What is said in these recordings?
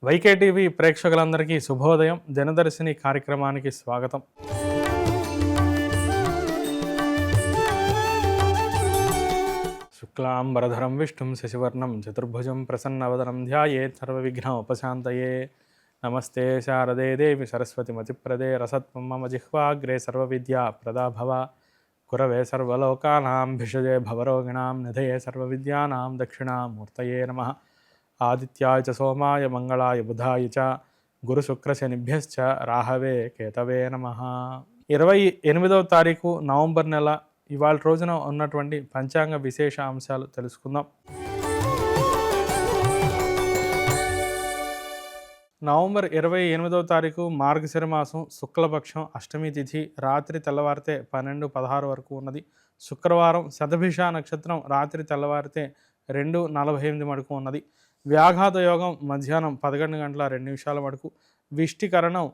YK TV ప్రేక్షకులందరికీ శుభోదయం. దినదర్శిని కార్యక్రమానికి స్వాగతం. శుక్లాంబరధరం విష్ణుం శశివర్ణం చతుర్భుజం ప్రసన్నవదనం ధ్యాయేత్ సర్వవిఘ్నోపశాంతయే. నమస్తే శారదే దేవి సరస్వతిమతిప్రదే రసత్వం మమ జిహ్వాగ్రే సర్వవిద్యా ప్రదా భవ. కురవే సర్వలోకానాం భిషజే భవరోగిణాం నిధయే సర్వవిద్యానాం దక్షిణామూర్తయే నమః. ఆదిత్యాయ చ సోమాయ మంగళాయ బుధాయ చ గురుశుక్రశనిభ్యశ్చ రాహవే కేతవే నమః. 28వ తారీఖు నవంబర్ నెల ఇవాళ రోజున ఉన్నటువంటి పంచాంగ విశేష అంశాలు తెలుసుకుందాం. నవంబర్ 28వ తారీఖు మార్గశిర మాసం శుక్లపక్షం అష్టమి తిథి రాత్రి తెల్లవారితే 12:16 వరకు ఉన్నది. శుక్రవారం శతభిష నక్షత్రం రాత్రి తెల్లవారితే 2:48 వరకు ఉన్నది. వ్యాఘాత యోగం మధ్యాహ్నం 11 గంటల 2 నిమిషాల వరకు. విష్టికరణం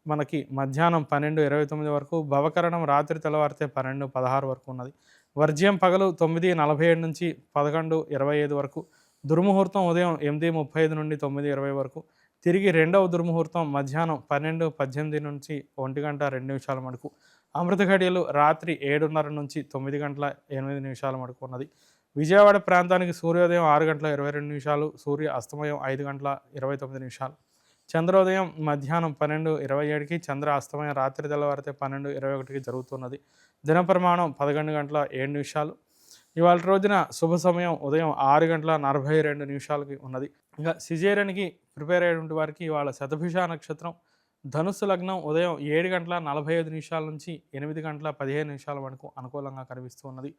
మనకి మధ్యాహ్నం 12:29 వరకు. భవకరణం రాత్రి తెల్లవారితే 12:16 వరకు ఉన్నది. వర్జ్యం పగలు 9:47 నుంచి 11:25 వరకు. దుర్ముహూర్తం ఉదయం 8:35 నుండి 9:20 వరకు. తిరిగి రెండవ దుర్ముహూర్తం మధ్యాహ్నం 12:18 నుంచి 1 గంట 2 నిమిషాల వరకు. అమృత ఘడియలు రాత్రి 7:30 నుంచి 9 గంటల 8 నిమిషాల వరకు ఉన్నది. విజయవాడ ప్రాంతానికి సూర్యోదయం 6 గంటల 22 నిమిషాలు, సూర్య అస్తమయం 5 గంటల 29 నిమిషాలు. చంద్రోదయం మధ్యాహ్నం 12:27కి, చంద్ర అస్తమయం రాత్రి తెల్లవారితే 12:21కి జరుగుతున్నది. దిన ప్రమాణం 11 గంటల 7 నిమిషాలు. ఇవాళ రోజున శుభ సమయం ఉదయం 6 గంటల 42 నిమిషాలకి ఉన్నది. ఇంకా సిజేరియన్కి ప్రిపేర్ అయ్యేటువంటి వారికి ఇవాళ శతభిష నక్షత్రం, ధనుస్సు లగ్నం ఉదయం 7 గంటల 45 నిమిషాల నుంచి 8 గంటల 15 నిమిషాల వరకు అనుకూలంగా కనిపిస్తూ ఉన్నది.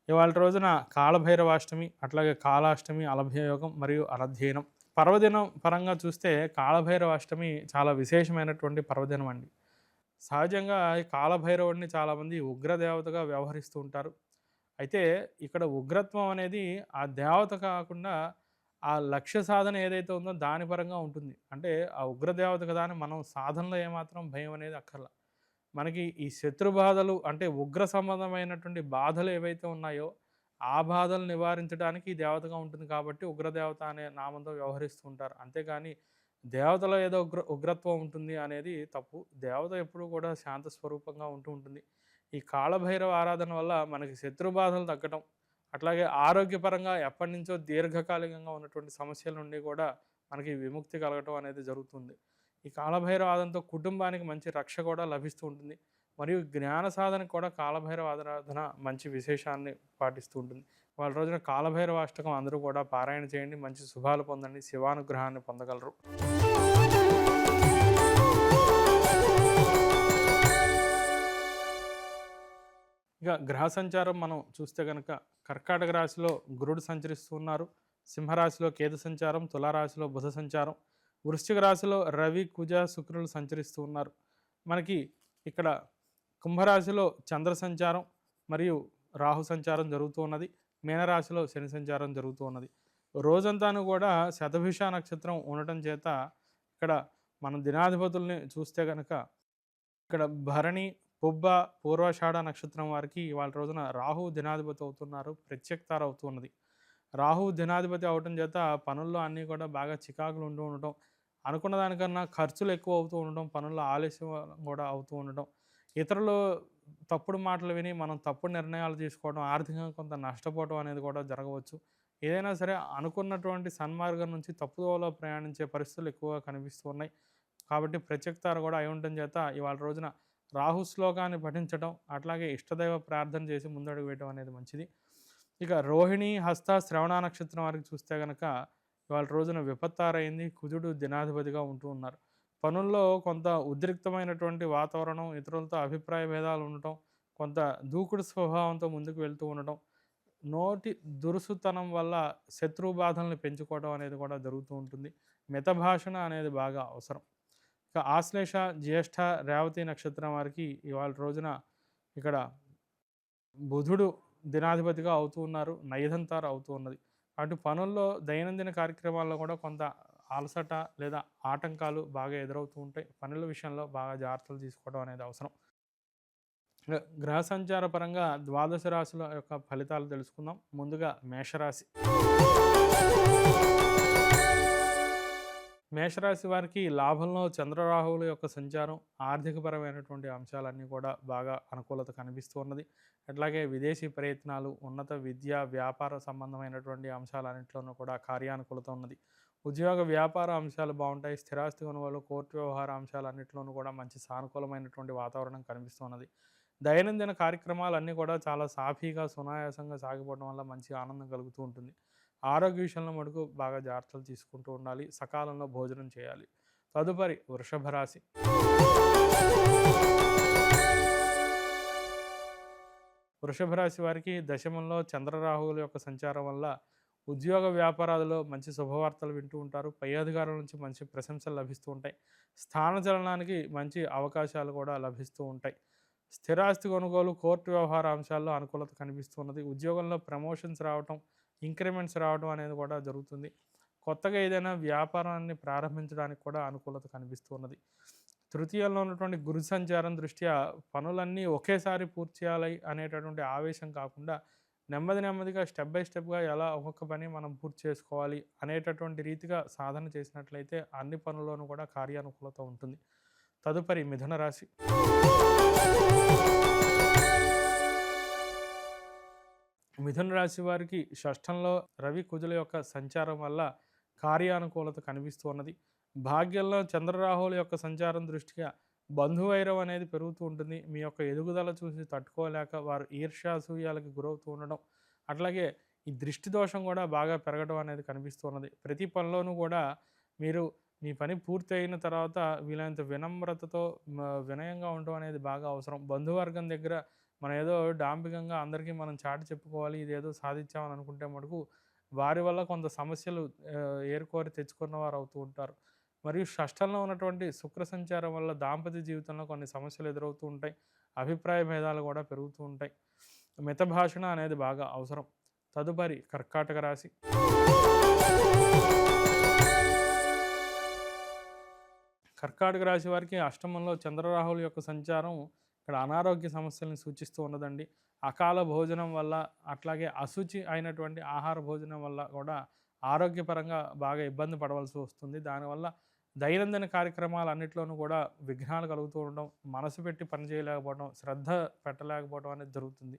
ఇవాళ రోజున కాళభైరవాష్టమి, అట్లాగే కాళాష్టమి, అలభ్యయోగం మరియు అనధ్యయనం. పర్వదినం పరంగా చూస్తే కాళభైరవాష్టమి చాలా విశేషమైనటువంటి పర్వదినం అండి. సహజంగా ఈ కాళభైరవుడిని చాలామంది ఉగ్రదేవతగా వ్యవహరిస్తూ ఉంటారు. అయితే ఇక్కడ ఉగ్రత్వం అనేది ఆ దేవత కాకుండా ఆ లక్ష్య సాధన ఏదైతే ఉందో దాని పరంగా ఉంటుంది. అంటే ఆ ఉగ్రదేవత కదా అని మనం సాధనలో ఏమాత్రం భయం అనేది అక్కర్లా. మనకి ఈ శత్రు బాధలు అంటే ఉగ్ర సంబంధమైనటువంటి బాధలు ఏవైతే ఉన్నాయో ఆ బాధలు నివారించడానికి ఈ దేవతగా ఉంటుంది కాబట్టి ఉగ్రదేవత అనే నామంతో వ్యవహరిస్తూ ఉంటారు. అంతేగాని దేవతలో ఏదో ఉగ్రత్వం ఉంటుంది అనేది తప్పు. దేవత ఎప్పుడూ కూడా శాంత స్వరూపంగా ఉంటూ ఉంటుంది. ఈ కాళభైరవ ఆరాధన వల్ల మనకి శత్రు బాధలు తగ్గటం, అట్లాగే ఆరోగ్యపరంగా ఎప్పటి నుంచో దీర్ఘకాలికంగా ఉన్నటువంటి సమస్యల నుండి కూడా మనకి విముక్తి కలగటం అనేది జరుగుతుంది. ఈ కాళభైరవ ఆరాధనతో కుటుంబానికి మంచి రక్ష కూడా లభిస్తూ ఉంటుంది. మరియు జ్ఞాన సాధనకు కూడా కాళభైరవ ఆరాధన మంచి విశేషాన్ని పాటిస్తూ ఉంటుంది. వాళ్ళ రోజున కాళభైరవ అష్టకం అందరూ కూడా పారాయణ చేయండి, మంచి శుభాలు పొందండి, శివానుగ్రహాన్ని పొందగలరు. ఇక గ్రహ సంచారం మనం చూస్తే కనుక కర్కాటక రాశిలో గురుడు సంచరిస్తూ ఉన్నారు. సింహరాశిలో కేతు సంచారం, తులారాశిలో బుధ సంచారం, వృశ్చిక రాశిలో రవి, కుజ, శుక్రులు సంచరిస్తూ ఉన్నారు. మనకి ఇక్కడ కుంభరాశిలో చంద్ర సంచారం మరియు రాహు సంచారం జరుగుతూ ఉన్నది. మీనరాశిలో శని సంచారం జరుగుతూ ఉన్నది. రోజంతాను కూడా శతభిష నక్షత్రం ఉండటం చేత ఇక్కడ మనం దినాధిపతుల్ని చూస్తే కనుక ఇక్కడ భరణి, పుబ్బ, పూర్వాషాఢ నక్షత్రం వారికి ఇవాళ రోజున రాహు దినాధిపతి అవుతున్నారు, ప్రత్యక్తార అవుతున్నది. రాహు దినాధిపతి అవటం చేత పనుల్లో అన్నీ కూడా బాగా చికాకులు ఉంటూ ఉండటం, అనుకున్న దానికన్నా ఖర్చులు ఎక్కువ అవుతూ ఉండటం, పనుల్లో ఆలస్యం కూడా అవుతూ ఉండటం, ఇతరులు తప్పుడు మాటలు విని మనం తప్పుడు నిర్ణయాలు తీసుకోవడం, ఆర్థికంగా కొంత నష్టపోవడం అనేది కూడా జరగవచ్చు. ఏదైనా సరే అనుకున్నటువంటి సన్మార్గం నుంచి తప్పుదోవలో ప్రయాణించే పరిస్థితులు ఎక్కువగా కనిపిస్తూ ఉన్నాయి. కాబట్టి ప్రత్యక్తార కూడా అయి ఉండటం చేత ఇవాళ రోజున రాహు శ్లోకాన్ని పఠించడం, అట్లాగే ఇష్టదైవ ప్రార్థన చేసి ముందడుగు వేయడం అనేది మంచిది. ఇక రోహిణి, హస్త, శ్రవణ నక్షత్రం వారికి చూస్తే కనుక ఇవాళ రోజున విపత్తారైంది. కుజుడు దినాధిపతిగా ఉంటూ ఉన్నారు. పనుల్లో కొంత ఉద్రిక్తమైనటువంటి వాతావరణం, ఇతరులతో అభిప్రాయ భేదాలు ఉండటం, కొంత దూకుడు స్వభావంతో ముందుకు వెళ్తూ ఉండటం, నోటి దురుసుతనం వల్ల శత్రు బాధల్ని పెంచుకోవడం అనేది కూడా జరుగుతూ ఉంటుంది. మితభాషణ అనేది బాగా అవసరం. ఇక ఆశ్లేష, జ్యేష్ఠ, రేవతి నక్షత్రం వారికి ఇవాళ రోజున ఇక్కడ బుధుడు దినాధిపతిగా అవుతూ ఉన్నారు, నైదంతార అవుతూ ఉన్నది. అటు పనుల్లో దైనందిన కార్యక్రమాల్లో కూడా కొంత అలసట లేదా ఆటంకాలు బాగా ఎదురవుతూ ఉంటాయి. పనుల విషయంలో బాగా జాగ్రత్తలు తీసుకోవడం అనేది అవసరం. గ్రహ సంచార పరంగా ద్వాదశ రాశుల యొక్క ఫలితాలు తెలుసుకుందాం. ముందుగా మేషరాశి. మేషరాశి వారికి లాభంలో చంద్రరాహువుల యొక్క సంచారం ఆర్థికపరమైనటువంటి అంశాలన్నీ కూడా బాగా అనుకూలత కనిపిస్తూ ఉన్నది. అట్లాగే విదేశీ ప్రయత్నాలు, ఉన్నత విద్య, వ్యాపార సంబంధమైనటువంటి అంశాలన్నింటిలోనూ కూడా కార్యానుకూలత ఉన్నది. ఉద్యోగ వ్యాపార అంశాలు బాగుంటాయి. స్థిరాస్తి కొనుగోలు, కోర్టు వ్యవహార అంశాలన్నింటిలోనూ కూడా మంచి సానుకూలమైనటువంటి వాతావరణం కనిపిస్తున్నది. దైనందిన కార్యక్రమాలన్నీ కూడా చాలా సాఫీగా, సునాయాసంగా సాగిపోవడం వల్ల మంచి ఆనందం కలుగుతూ ఉంటుంది. ఆరోగ్య విషయంలో మటుకు బాగా జాగ్రత్తలు తీసుకుంటూ ఉండాలి. సకాలంలో భోజనం చేయాలి. తదుపరి వృషభ రాశి. వృషభ రాశి వారికి దశమంలో చంద్రరాహువుల యొక్క సంచారం వల్ల ఉద్యోగ వ్యాపారాలలో మంచి శుభవార్తలు వింటూ ఉంటారు. పై అధికారుల నుంచి మంచి ప్రశంసలు లభిస్తూ ఉంటాయి. స్థానచలనానికి మంచి అవకాశాలు కూడా లభిస్తూ ఉంటాయి. స్థిరాస్తి కొనుగోలు, కోర్టు వ్యవహార అంశాల్లో అనుకూలత కనిపిస్తున్నది. ఉద్యోగంలో ప్రమోషన్స్ రావటం, ఇంక్రిమెంట్స్ రావడం అనేది కూడా జరుగుతుంది. కొత్తగా ఏదైనా వ్యాపారాన్ని ప్రారంభించడానికి కూడా అనుకూలత కనిపిస్తూ ఉన్నది. తృతీయంలో ఉన్నటువంటి గురు సంచారం దృష్ట్యా పనులన్నీ ఒకేసారి పూర్తి చేయాలి అనేటటువంటి ఆవేశం కాకుండా నెమ్మదిగా స్టెప్ బై స్టెప్గా ఎలా ఒక్కొక్క పని మనం పూర్తి చేసుకోవాలి అనేటటువంటి రీతిగా సాధన చేసినట్లయితే అన్ని పనుల్లోనూ కూడా కార్యానుకూలత ఉంటుంది. తదుపరి మిథున రాశి. మిథున రాశి వారికి షష్ఠంలో రవి కుజుల యొక్క సంచారం వల్ల కార్యానుకూలత కనిపిస్తూ ఉన్నది. భాగ్యంలో చంద్రరాహువుల యొక్క సంచారం దృష్ట్యా బంధువైరం అనేది పెరుగుతూ ఉంటుంది. మీ యొక్క ఎదుగుదల చూసి తట్టుకోలేక వారు ఈర్ష్యాసూయాలకు గురవుతూ ఉండడం, అట్లాగే ఈ దృష్టి దోషం కూడా బాగా పెరగడం అనేది కనిపిస్తూ ఉన్నది. ప్రతి పనిలోనూ కూడా మీరు మీ పని పూర్తి అయిన తర్వాత వీలైనంత వినమ్రతతో వినయంగా ఉండడం అనేది బాగా అవసరం. బంధువర్గం దగ్గర మనం ఏదో డాంబికంగా అందరికీ మనం చాటి చెప్పుకోవాలి, ఇదేదో సాధించామని అనుకుంటే మటుకు వారి వల్ల కొంత సమస్యలు ఏరుకోరి తెచ్చుకున్న వారు అవుతూ ఉంటారు. మరియు షష్ఠంలో ఉన్నటువంటి శుక్ర సంచారం వల్ల దాంపత్య జీవితంలో కొన్ని సమస్యలు ఎదురవుతూ ఉంటాయి. అభిప్రాయ భేదాలు కూడా పెరుగుతూ ఉంటాయి. మితభాషణ అనేది బాగా అవసరం. తదుపరి కర్కాటక రాశి. కర్కాటక రాశి వారికి అష్టమంలో చంద్రరాహుల యొక్క సంచారం ఇక్కడ అనారోగ్య సమస్యలను సూచిస్తూ ఉన్నదండి. అకాల భోజనం వల్ల, అట్లాగే అశుచి అయినటువంటి ఆహార భోజనం వల్ల కూడా ఆరోగ్యపరంగా బాగా ఇబ్బంది పడవలసి వస్తుంది. దానివల్ల దైనందిన కార్యక్రమాలన్నింటిలోనూ కూడా విఘ్నాలు కలుగుతూ ఉండడం, మనసు పెట్టి పని చేయలేకపోవడం, శ్రద్ధ పెట్టలేకపోవడం అనేది జరుగుతుంది.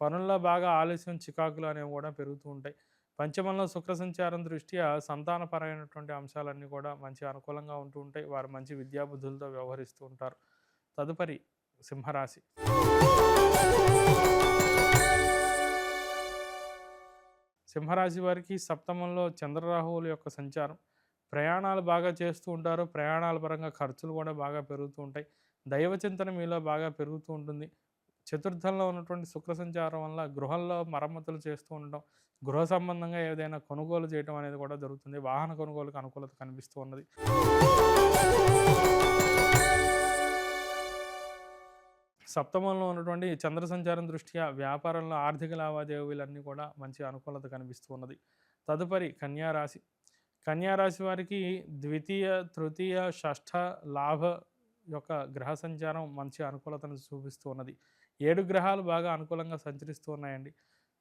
పనుల్లో బాగా ఆలస్యం, చికాకులు అనేవి కూడా పెరుగుతూ ఉంటాయి. పంచమంలో శుక్ర సంచారం దృష్ట్యా సంతానపరమైనటువంటి అంశాలన్నీ కూడా మంచి అనుకూలంగా ఉంటూ ఉంటాయి. వారు మంచి విద్యాబుద్ధులతో వ్యవహరిస్తూ ఉంటారు. తదుపరి సింహరాశి. సింహరాశి వారికి సప్తమంలో చంద్రరాహువుల యొక్క సంచారం. ప్రయాణాలు బాగా చేస్తూ ఉంటారు. ప్రయాణాల పరంగా ఖర్చులు కూడా బాగా పెరుగుతూ ఉంటాయి. దైవచింతన మీలో బాగా పెరుగుతూ ఉంటుంది. చతుర్థంలో ఉన్నటువంటి శుక్ర సంచారం వల్ల గృహంలో మరమ్మతులు చేస్తూ ఉండడం, గృహ సంబంధంగా ఏదైనా కొనుగోలు చేయడం అనేది కూడా జరుగుతుంది. వాహన కొనుగోలుకు అనుకూలత కనిపిస్తూ ఉన్నది. సప్తమంలో ఉన్నటువంటి చంద్ర సంచారం దృష్ట్యా వ్యాపారంలో ఆర్థిక లావాదేవీలన్నీ కూడా మంచి అనుకూలత కనిపిస్తూ ఉన్నది. తదుపరి కన్యారాశి. కన్యారాశి వారికి ద్వితీయ, తృతీయ, షష్ఠ లాభ యొక్క గ్రహ సంచారం మంచి అనుకూలతను చూపిస్తూ ఉన్నది. 7 గ్రహాలు బాగా అనుకూలంగా సంచరిస్తూ ఉన్నాయండి.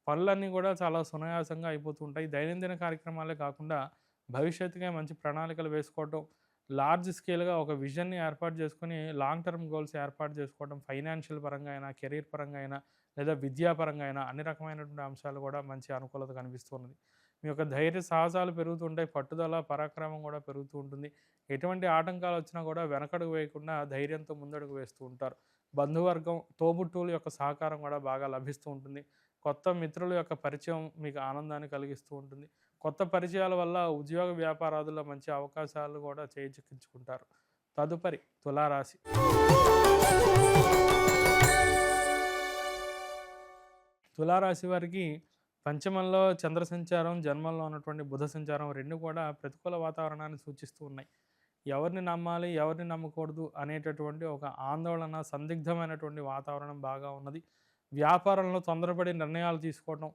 పనులన్నీ కూడా చాలా సునాయాసంగా అయిపోతూ ఉంటాయి. దైనందిన కార్యక్రమాలే కాకుండా భవిష్యత్తుగా మంచి ప్రణాళికలు వేసుకోవటం, లార్జ్ స్కేల్‌గా ఒక విజన్‌ని ఏర్పాటు చేసుకొని లాంగ్ టర్మ్ గోల్స్ ఏర్పాటు చేసుకోవడం, ఫైనాన్షియల్ పరంగా అయినా, కెరీర్ పరంగా అయినా, లేదా విద్యాపరంగా అయినా అన్ని రకమైనటువంటి అంశాలు కూడా మంచి అనుకూలత కనిపిస్తూ ఉన్నది. మీ యొక్క ధైర్య సాహసాలు పెరుగుతుంటాయి. పట్టుదల, పరాక్రమం కూడా పెరుగుతూ ఉంటుంది. ఎటువంటి ఆటంకాలు వచ్చినా కూడా వెనకడుగు వేయకుండా ధైర్యంతో ముందడుగు వేస్తూ ఉంటారు. బంధువర్గం, తోబుట్టువుల యొక్క సహకారం కూడా బాగా లభిస్తూ ఉంటుంది. కొత్త మిత్రుల యొక్క పరిచయం మీకు ఆనందాన్ని కలిగిస్తూ ఉంటుంది. కొత్త పరిచయాల వల్ల ఉద్యోగ వ్యాపారాదుల్లో మంచి అవకాశాలు కూడా చేజిక్కించుకుంటారు. తదుపరి తులారాశి. తులారాశి వారికి పంచమంలో చంద్ర సంచారం, జన్మంలో ఉన్నటువంటి బుధ సంచారం రెండు కూడా ప్రతికూల వాతావరణాన్ని సూచిస్తూ ఉన్నాయి. ఎవరిని నమ్మాలి, ఎవరిని నమ్మకూడదు అనేటటువంటి ఒక ఆందోళన, సందిగ్ధమైనటువంటి వాతావరణం బాగా ఉన్నది. వ్యాపారంలో తొందరపడి నిర్ణయాలు తీసుకోవడం,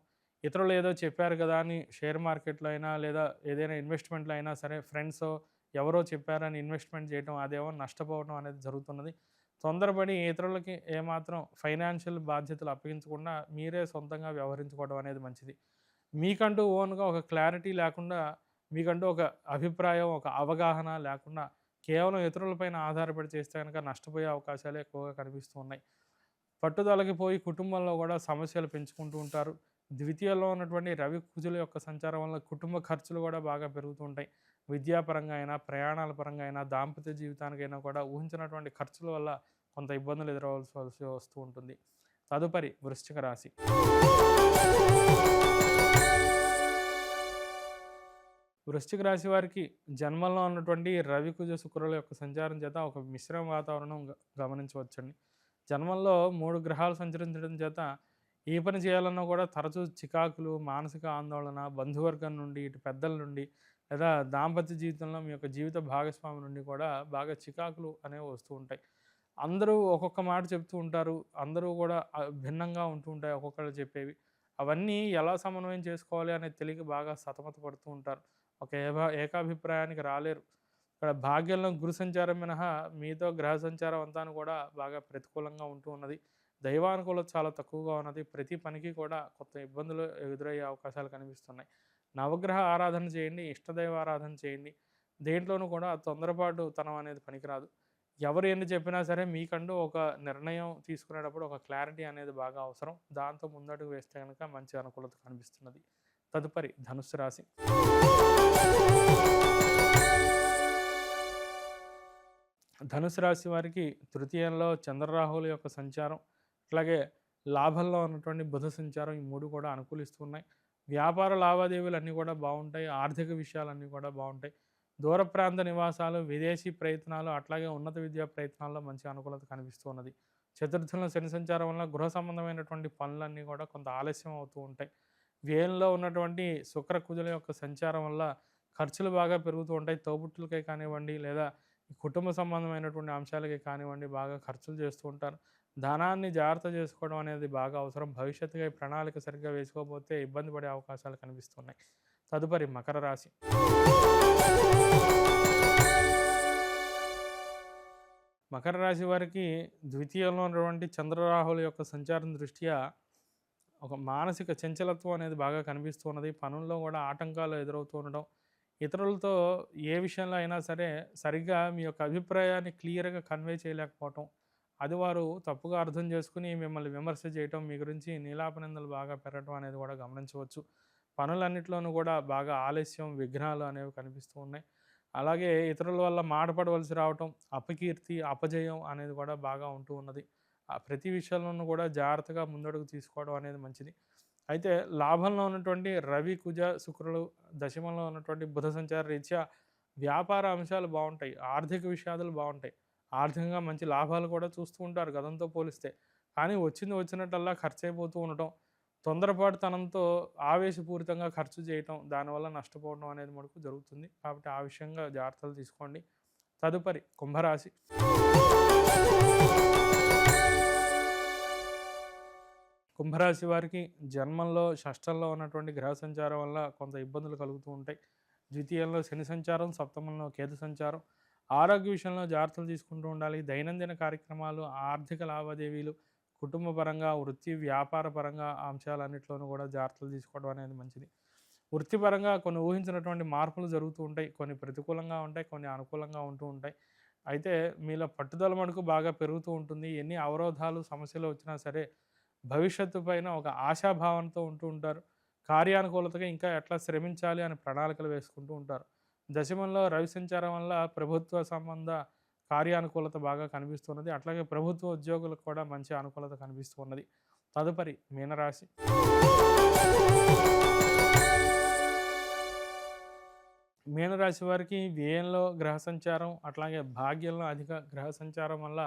ఇతరులు ఏదో చెప్పారు కదా అని షేర్ మార్కెట్లో అయినా లేదా ఏదైనా ఇన్వెస్ట్మెంట్లో అయినా సరే ఫ్రెండ్స్ ఎవరో చెప్పారని ఇన్వెస్ట్మెంట్ చేయడం, అదేమో నష్టపోవడం అనేది జరుగుతున్నది. తొందరపడి ఇతరులకి ఏమాత్రం ఫైనాన్షియల్ బాధ్యతలు అప్పగించకుండా మీరే సొంతంగా వ్యవహరించుకోవడం అనేది మంచిది. మీకంటూ ఓన్గా ఒక క్లారిటీ లేకుండా మీకంటూ ఒక అభిప్రాయం, ఒక అవగాహన లేకుండా కేవలం ఇతరులపైన ఆధారపడి చేస్తే గనక నష్టపోయే అవకాశాలే ఎక్కువగా కనిపిస్తూ ఉన్నాయి. పట్టుదలకి పోయి కుటుంబంలో గూడా సమస్యలు పెంచుకుంటూ ఉంటారు. ద్వితీయంలో ఉన్నటువంటి రవి, కుజుల యొక్క సంచారం వల్ల కుటుంబ ఖర్చులు గూడా బాగా పెరుగుతూ ఉంటాయి. విద్యాపరంగా అయినా, ప్రయాణాల పరంగా అయినా, దాంపత్య జీవితానికైనా కూడా ఊహించినటువంటి ఖర్చుల వల్ల కొంత ఇబ్బందులు ఎదురవ్వాల్సి వస్తూ ఉంటుంది. తదుపరి వృశ్చిక రాశి. వృశ్చిక రాశి వారికి జన్మంలో ఉన్నటువంటి రవి, కుజ, శుక్రుల యొక్క సంచారం చేత ఒక మిశ్రమ వాతావరణం గమనించవచ్చండి. జన్మంలో 3 గ్రహాలు సంచరించడం చేత ఏ పని చేయాలన్నా కూడా తరచూ చికాకులు, మానసిక ఆందోళన, బంధువర్గం నుండి, ఇటు పెద్దల నుండి లేదా దాంపత్య జీవితంలో మీ యొక్క జీవిత భాగస్వామి నుండి కూడా బాగా చికాకులు అనేవి వస్తూ ఉంటాయి. అందరూ ఒక్కొక్క మాట చెప్తూ ఉంటారు. అందరూ కూడా భిన్నంగా ఉంటూ ఉంటాయి ఒక్కొక్కళ్ళు చెప్పేవి. అవన్నీ ఎలా సమన్వయం చేసుకోవాలి అనేది తెలియక బాగా సతమత పడుతూ ఉంటారు. ఒక ఏకాభిప్రాయానికి రాలేరు. ఇక్కడ భాగ్యంలో గురు సంచారం మినహా మిగతా గ్రహ సంచారం అంతాను కూడా బాగా ప్రతికూలంగా ఉంటూ ఉన్నది. దైవానుకూలత చాలా తక్కువగా ఉన్నది. ప్రతి పనికి కూడా కొత్త ఇబ్బందులు ఎదురయ్యే అవకాశాలు కనిపిస్తున్నాయి. నవగ్రహ ఆరాధన చేయండి, ఇష్టదైవ ఆరాధన చేయండి. దేంట్లోనూ కూడా తొందరపాటుతనం అనేది పనికిరాదు. ఎవరు ఎన్ని చెప్పినా సరే మీకంటూ ఒక నిర్ణయం తీసుకునేటప్పుడు ఒక క్లారిటీ అనేది బాగా అవసరం. దాంతో ముందడుగు వేస్తే గనక మంచి అనుకూలత కనిపిస్తున్నది. తదుపరి ధనుస్సు రాశి. ధనుసు రాశి వారికి తృతీయంలో చంద్రరాహుల యొక్క సంచారం, అట్లాగే లాభంలో ఉన్నటువంటి బుధ సంచారం ఈ 3 కూడా అనుకూలిస్తున్నాయి. వ్యాపార లావాదేవీలు అన్నీ కూడా బాగుంటాయి. ఆర్థిక విషయాలన్నీ కూడా బాగుంటాయి. దూర ప్రాంత నివాసాలు, విదేశీ ప్రయత్నాలు, అట్లాగే ఉన్నత విద్యా ప్రయత్నాల్లో మంచి అనుకూలత కనిపిస్తూ ఉన్నది. చతుర్థంలో శని సంచారం వల్ల గృహ సంబంధమైనటువంటి పనులన్నీ కూడా కొంత ఆలస్యం అవుతూ ఉంటాయి. వ్యయంలో ఉన్నటువంటి శుక్ర కుజుల యొక్క సంచారం వల్ల ఖర్చులు బాగా పెరుగుతూ ఉంటాయి. తోబుట్టులకే కానివ్వండి లేదా ఈ కుటుంబ సంబంధమైనటువంటి అంశాలకే కానివ్వండి బాగా ఖర్చులు చేస్తూ ఉంటారు. ధనాన్ని జాగ్రత్త చేసుకోవడం అనేది బాగా అవసరం. భవిష్యత్తుగా ఈ ప్రణాళిక సరిగ్గా వేసుకోకపోతే ఇబ్బంది పడే అవకాశాలు కనిపిస్తున్నాయి. తదుపరి మకర రాశి. మకర రాశి వారికి ద్వితీయంలో ఉన్నటువంటి చంద్రరాహుల యొక్క సంచారం దృష్ట్యా ఒక మానసిక చంచలత్వం అనేది బాగా కనిపిస్తూ ఉన్నది. పనుల్లో కూడా ఆటంకాలు ఎదురవుతూ ఉండడం, ఇతరులతో ఏ విషయంలో అయినా సరే సరిగ్గా మీ యొక్క అభిప్రాయాన్ని క్లియర్‌గా కన్వే చేయలేకపోవటం, అది వారు తప్పుగా అర్థం చేసుకొని మిమ్మల్ని విమర్శ చేయటం, మీ గురించి నీలాపనిందలు బాగా పెరగటం అనేది కూడా గమనించవచ్చు. పనులన్నిట్లోనూ కూడా బాగా ఆలస్యం, విఘ్నాలు అనేవి కనిపిస్తూ ఉన్నాయి. అలాగే ఇతరుల వల్ల మాట పడవలసి రావటం, అపకీర్తి, అపజయం అనేది కూడా బాగా ఉంటూ ఉన్నది. ప్రతి విషయంలోనూ కూడా జాగ్రత్తగా ముందడుగు తీసుకోవడం అనేది మంచిది. అయితే లాభంలో ఉన్నటువంటి రవి, కుజ, శుక్రులు, దశమంలో ఉన్నటువంటి బుధ సంచార రీత్యా వ్యాపార అంశాలు బావుంటాయి. ఆర్థిక విషయాలు బావుంటాయి. ఆర్థికంగా మంచి లాభాలు కూడా చూస్తూ ఉంటారు గతంతో పోలిస్తే. కానీ వచ్చింది వచ్చినట్టల్లా ఖర్చయిపోతూ ఉండటం, తొందరపాటుతనంతో ఆవేశపూరితంగా ఖర్చు చేయటం, దానివల్ల నష్టపోవడం అనేది మటుకు జరుగుతుంది. కాబట్టి ఆ విషయంగా జాగ్రత్తలు తీసుకోండి. తదుపరి కుంభరాశి. కుంభరాశి వారికి జన్మంలో షష్టంలో ఉన్నటువంటి గ్రహ సంచారం వల్ల కొంత ఇబ్బందులు కలుగుతూ ఉంటాయి. ద్వితీయంలో శని సంచారం, సప్తమంలో కేతు సంచారం. ఆరోగ్య విషయంలో జాగ్రత్తలు తీసుకుంటూ ఉండాలి. దైనందిన కార్యక్రమాలు, ఆర్థిక లావాదేవీలు, కుటుంబ పరంగా, వృత్తి, వ్యాపార పరంగా అంశాలన్నింటిలోనూ కూడా జాగ్రత్తలు తీసుకోవడం అనేది మంచిది. వృత్తిపరంగా కొన్ని ఊహించినటువంటి మార్పులు జరుగుతూ ఉంటాయి. కొన్ని ప్రతికూలంగా ఉంటాయి, కొన్ని అనుకూలంగా ఉంటూ ఉంటాయి. అయితే మీలో పట్టుదల మటుకు బాగా పెరుగుతూ ఉంటుంది. ఎన్ని అవరోధాలు, సమస్యలు వచ్చినా సరే భవిష్యత్తు పైన ఒక ఆశాభావంతో ఉంటూ ఉంటారు. కార్యానుకూలతగా ఇంకా ఎట్లా శ్రమించాలి అని ప్రణాళికలు వేసుకుంటూ ఉంటారు. దశమంలో రవి సంచారం వల్ల ప్రభుత్వ సంబంధ కార్యానుకూలత బాగా కనిపిస్తున్నది. అట్లాగే ప్రభుత్వ ఉద్యోగులకు కూడా మంచి అనుకూలత కనిపిస్తూ ఉన్నది. తదుపరి మీనరాశి. మీనరాశి వారికి వ్యయంలో గ్రహ సంచారం, అట్లాగే భాగ్యంలో అధిక గ్రహ సంచారం వల్ల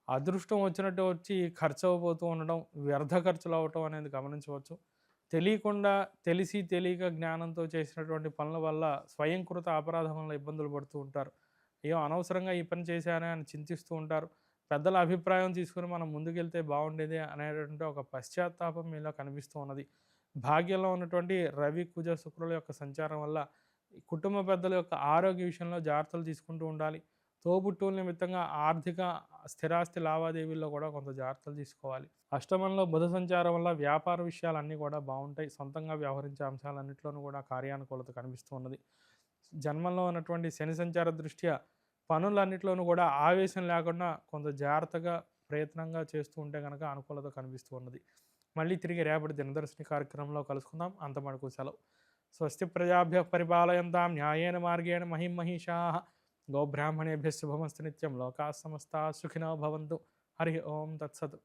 అదృష్టం వచ్చినట్టు వచ్చి ఖర్చు అవ్వబోతూ ఉండడం, వ్యర్థ ఖర్చులు అవ్వటం అనేది గమనించవచ్చు. తెలియకుండా తెలిసి తెలియక జ్ఞానంతో చేసినటువంటి పనుల వల్ల స్వయంకృత అపరాధం వల్ల ఇబ్బందులు పడుతూ ఉంటారు. అయ్యో అనవసరంగా ఈ పని చేశానే అని చింతిస్తూ ఉంటారు. పెద్దల అభిప్రాయం తీసుకుని మనం ముందుకెళ్తే బాగుండేది అనేటువంటి ఒక పశ్చాత్తాపం మీలో కనిపిస్తూ ఉన్నది. భాగ్యంలో ఉన్నటువంటి రవి, కుజ, శుక్రుల యొక్క సంచారం వల్ల కుటుంబ పెద్దల యొక్క ఆరోగ్య విషయంలో జాగ్రత్తలు తీసుకుంటూ ఉండాలి. తోబుట్టువుల నిమిత్తంగా ఆర్థిక స్థిరాస్తి లావాదేవీల్లో కూడా కొంత జాగ్రత్తలు తీసుకోవాలి. అష్టమంలో బుధ సంచారం వల్ల వ్యాపార విషయాలన్నీ కూడా బాగుంటాయి. సొంతంగా వ్యవహరించే అంశాలన్నింటిలోనూ కూడా కార్యానుకూలత కనిపిస్తూ ఉన్నది. జన్మంలో ఉన్నటువంటి శని సంచార దృష్ట్యా పనులన్నిటిలోనూ కూడా ఆవేశం లేకుండా కొంత జాగ్రత్తగా ప్రయత్నంగా చేస్తూ ఉంటే కనుక అనుకూలత కనిపిస్తూ ఉన్నది. మళ్ళీ తిరిగి రేపటి దినదర్శిని కార్యక్రమంలో కలుసుకుందాం. అంతమటుకు సెలవు. స్వస్తి ప్రజాభ్యః పరిపాలయంతాం న్యాయేన మార్గేణ మహిం మహిషాః. గోబ్రాహ్మణేభ్యः శుభమస్తు నిత్యం. లోకాः సమస్తాः సుఖినో భవంతు. హరి ఓం తత్సత్.